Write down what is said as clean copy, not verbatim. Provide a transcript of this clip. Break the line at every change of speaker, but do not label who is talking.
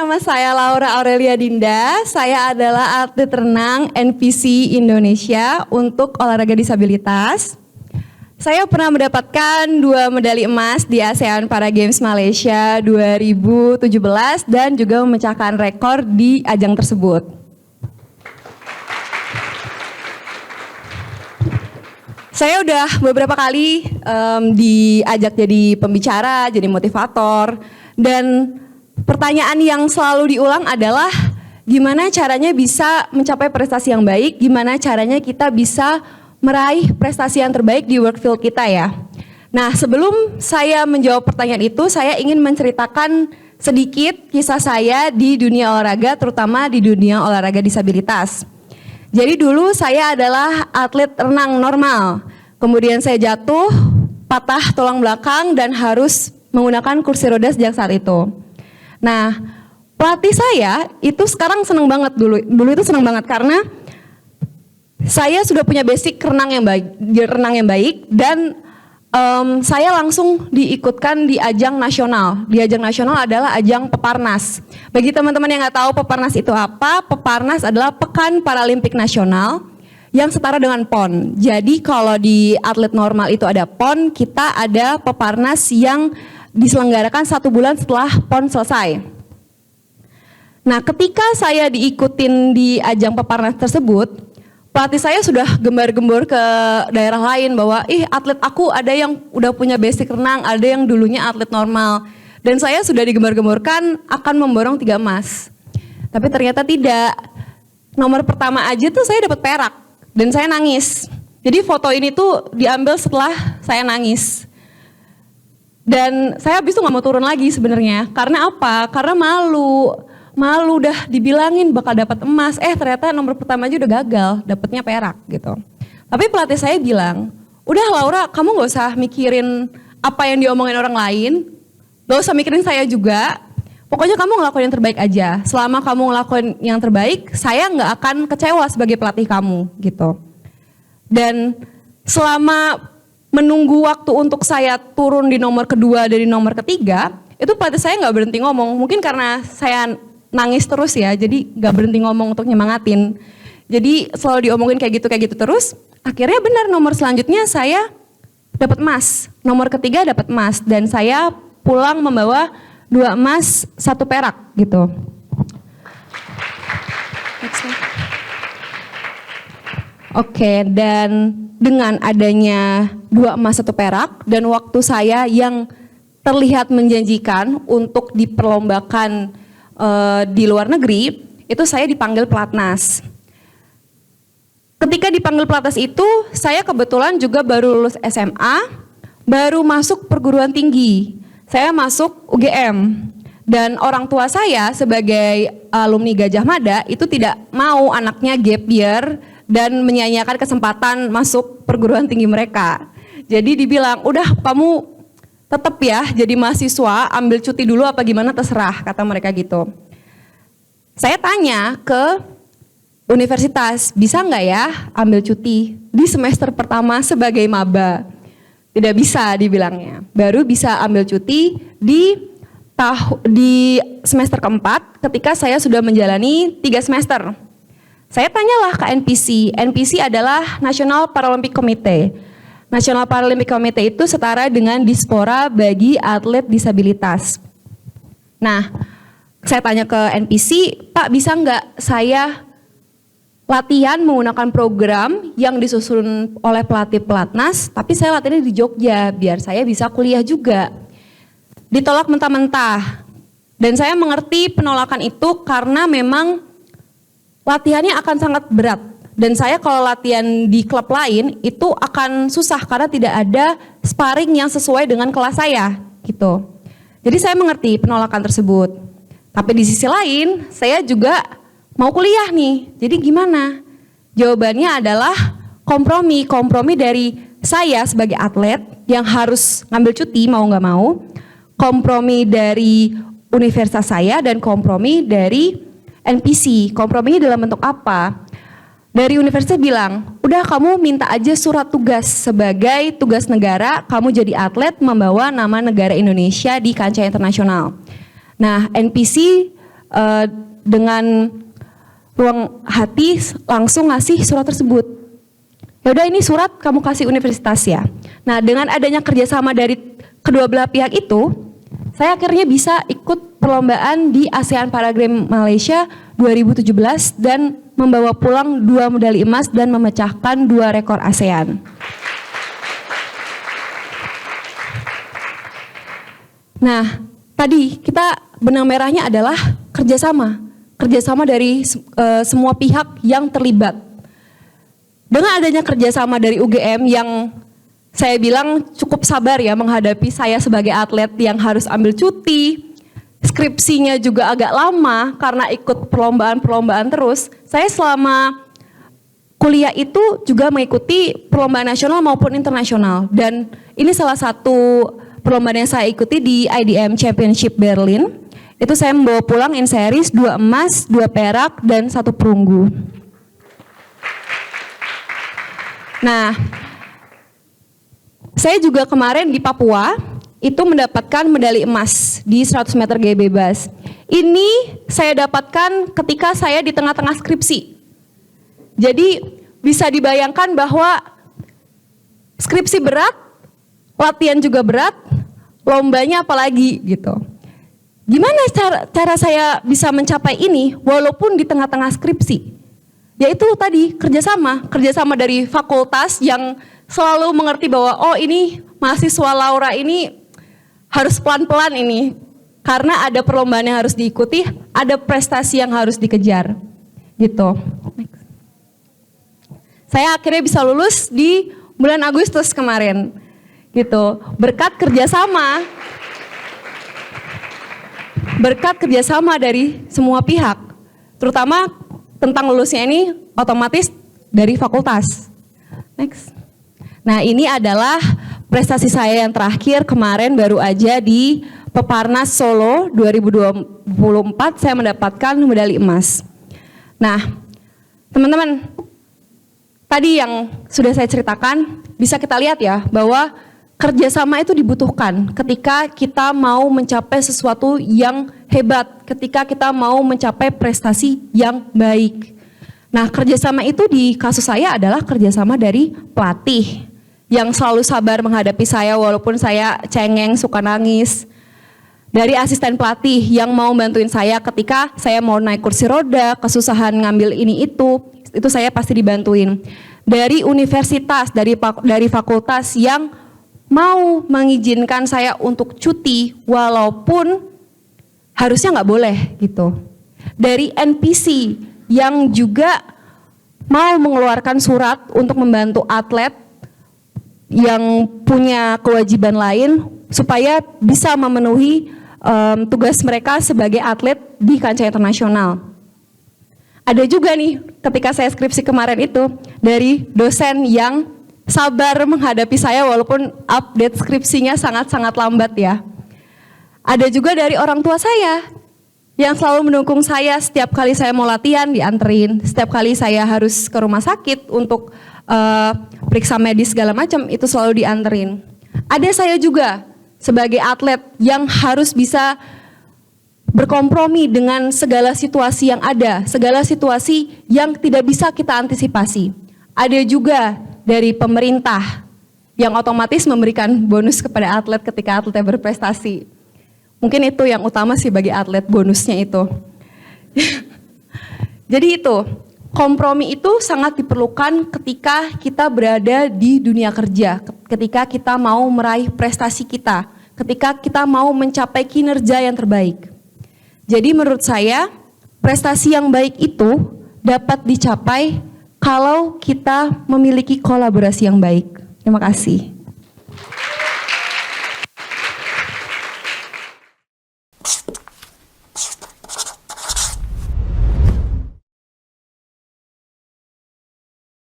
nama saya Laura Aurelia Dinda. Saya adalah atlet renang NPC Indonesia untuk olahraga disabilitas. Saya pernah mendapatkan 2 medali emas di ASEAN Para Games Malaysia 2017 dan juga memecahkan rekor di ajang tersebut. Saya udah beberapa kali diajak jadi pembicara, jadi motivator, dan pertanyaan yang selalu diulang adalah gimana caranya bisa mencapai prestasi yang baik, gimana caranya kita bisa meraih prestasi yang terbaik di work field kita ya. Nah, sebelum saya menjawab pertanyaan itu, saya ingin menceritakan sedikit kisah saya di dunia olahraga, terutama di dunia olahraga disabilitas. Jadi dulu saya adalah atlet renang normal, kemudian saya jatuh, patah tulang belakang dan harus menggunakan kursi roda sejak saat itu. Nah, pelatih saya itu sekarang seneng banget dulu itu seneng banget karena saya sudah punya basic renang yang baik dan saya langsung diikutkan di ajang nasional. Di ajang nasional adalah ajang Peparnas. Bagi teman-teman yang nggak tahu Peparnas itu apa, Peparnas adalah Pekan Paralimpik Nasional yang setara dengan PON. Jadi kalau di atlet normal itu ada PON, kita ada Peparnas yang diselenggarakan 1 bulan setelah PON selesai. Nah, ketika saya diikutin di ajang Peparnas tersebut, pelatih saya sudah gembar-gembor ke daerah lain bahwa atlet aku ada yang udah punya basic renang, ada yang dulunya atlet normal. Dan saya sudah digembar-gemborkan akan memborong 3 emas. Tapi ternyata tidak. Nomor pertama aja tuh saya dapat perak dan saya nangis. Jadi foto ini tuh diambil setelah saya nangis. Dan saya habis itu gak mau turun lagi sebenarnya. Karena apa? Karena malu udah dibilangin bakal dapat emas, ternyata nomor pertama aja udah gagal, dapatnya perak gitu. Tapi pelatih saya bilang, udah Laura, kamu gak usah mikirin apa yang diomongin orang lain, gak usah mikirin saya juga, pokoknya kamu ngelakuin yang terbaik aja. Selama kamu ngelakuin yang terbaik, saya gak akan kecewa sebagai pelatih kamu gitu. Dan selama menunggu waktu untuk saya turun di nomor kedua dari nomor ketiga, itu pelatih saya gak berhenti ngomong, mungkin karena saya nangis terus ya, jadi gak berhenti ngomong untuk nyemangatin. Jadi selalu diomongin kayak gitu terus. Akhirnya benar nomor selanjutnya saya dapat emas. Nomor ketiga dapat emas dan saya pulang membawa 2 emas, 1 perak gitu. Oke, dan dengan adanya 2 emas 1 perak dan waktu saya yang terlihat menjanjikan untuk diperlombakan di luar negeri, itu saya dipanggil pelatnas. Ketika dipanggil pelatnas itu, saya kebetulan juga baru lulus SMA, baru masuk perguruan tinggi. Saya masuk UGM. Dan orang tua saya sebagai alumni Gajah Mada itu tidak mau anaknya gap year dan menyia-nyiakan kesempatan masuk perguruan tinggi mereka. Jadi dibilang, udah kamu tetap ya jadi mahasiswa, ambil cuti dulu apa gimana terserah, kata mereka gitu. Saya tanya ke universitas, bisa nggak ya ambil cuti di semester pertama sebagai maba? Tidak bisa dibilangnya, baru bisa ambil cuti di semester keempat ketika saya sudah menjalani 3 semester. Saya tanyalah ke NPC, NPC adalah National Paralympic Committee. National Paralympic Committee itu setara dengan dispora bagi atlet disabilitas. Nah, saya tanya ke NPC, Pak bisa nggak saya latihan menggunakan program yang disusun oleh pelatih pelatnas, tapi saya latihannya di Jogja, biar saya bisa kuliah juga. Ditolak mentah-mentah. Dan saya mengerti penolakan itu karena memang latihannya akan sangat berat. Dan saya kalau latihan di klub lain itu akan susah karena tidak ada sparring yang sesuai dengan kelas saya gitu. Jadi saya mengerti penolakan tersebut. Tapi di sisi lain saya juga mau kuliah nih. Jadi gimana? Jawabannya adalah kompromi dari saya sebagai atlet yang harus ngambil cuti mau nggak mau, kompromi dari universitas saya dan kompromi dari NPC. Komprominya dalam bentuk apa? Dari universitas bilang, udah kamu minta aja surat tugas sebagai tugas negara, kamu jadi atlet membawa nama negara Indonesia di kancah internasional. Nah, NPC dengan ruang hati langsung ngasih surat tersebut. Ya udah, ini surat kamu kasih universitas ya. Nah, dengan adanya kerjasama dari kedua belah pihak itu, saya akhirnya bisa ikut perlombaan di ASEAN Para Games Malaysia 2017 dan membawa pulang 2 medali emas dan memecahkan 2 rekor ASEAN. Nah, tadi kita benang merahnya adalah kerjasama dari semua pihak yang terlibat. Dengan adanya kerjasama dari UGM yang saya bilang cukup sabar ya menghadapi saya sebagai atlet yang harus ambil cuti, skripsinya juga agak lama karena ikut perlombaan terus. Saya selama kuliah itu juga mengikuti perlombaan nasional maupun internasional, dan ini salah satu perlombaan yang saya ikuti di IDM Championship Berlin. Itu saya membawa pulang in series 2 emas, 2 perak, dan 1 perunggu. Nah, saya juga kemarin di Papua itu mendapatkan medali emas di 100 meter gaya bebas. Ini saya dapatkan ketika saya di tengah-tengah skripsi. Jadi bisa dibayangkan bahwa skripsi berat, latihan juga berat, lombanya apalagi gitu. Gimana cara saya bisa mencapai ini walaupun di tengah-tengah skripsi? Yaitu tadi kerjasama dari fakultas yang selalu mengerti bahwa oh ini mahasiswa Laura ini harus pelan-pelan ini karena ada perlombaan yang harus diikuti, ada prestasi yang harus dikejar gitu. Saya akhirnya bisa lulus di bulan Agustus kemarin gitu, berkat kerjasama dari semua pihak, terutama tentang lulusnya ini otomatis dari fakultas. Next. Nah, ini adalah prestasi saya yang terakhir kemarin baru aja di Peparnas Solo 2024 saya mendapatkan medali emas. Nah, teman-teman, tadi yang sudah saya ceritakan bisa kita lihat ya bahwa kerjasama itu dibutuhkan ketika kita mau mencapai sesuatu yang hebat, ketika kita mau mencapai prestasi yang baik. Nah, kerjasama itu di kasus saya adalah kerjasama dari pelatih yang selalu sabar menghadapi saya walaupun saya cengeng, suka nangis. Dari asisten pelatih yang mau bantuin saya ketika saya mau naik kursi roda, kesusahan ngambil ini itu saya pasti dibantuin. Dari universitas, dari fakultas yang mau mengizinkan saya untuk cuti walaupun harusnya nggak boleh gitu. Dari NPC yang juga mau mengeluarkan surat untuk membantu atlet yang punya kewajiban lain supaya bisa memenuhi tugas mereka sebagai atlet di kancah internasional. Ada juga nih ketika saya skripsi kemarin itu dari dosen yang sabar menghadapi saya walaupun update skripsinya sangat-sangat lambat ya. Ada juga dari orang tua saya yang selalu mendukung saya setiap kali saya mau latihan dianterin, setiap kali saya harus ke rumah sakit untuk periksa medis segala macam itu selalu dianterin. Ada saya juga sebagai atlet yang harus bisa berkompromi dengan segala situasi yang ada, segala situasi yang tidak bisa kita antisipasi. Ada juga dari pemerintah yang otomatis memberikan bonus kepada atlet ketika atletnya berprestasi. Mungkin itu yang utama sih bagi atlet, bonusnya itu. Jadi itu, kompromi itu sangat diperlukan ketika kita berada di dunia kerja, ketika kita mau meraih prestasi kita, ketika kita mau mencapai kinerja yang terbaik. Jadi menurut saya, prestasi yang baik itu dapat dicapai kalau kita memiliki kolaborasi yang baik. Terima kasih.